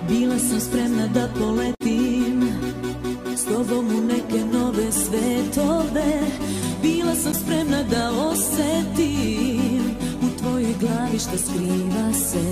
Bila sam spremna da poletim s tobom u neke nove svetove. Bila sam spremna da osetim u tvojoj glavi šta skriva se.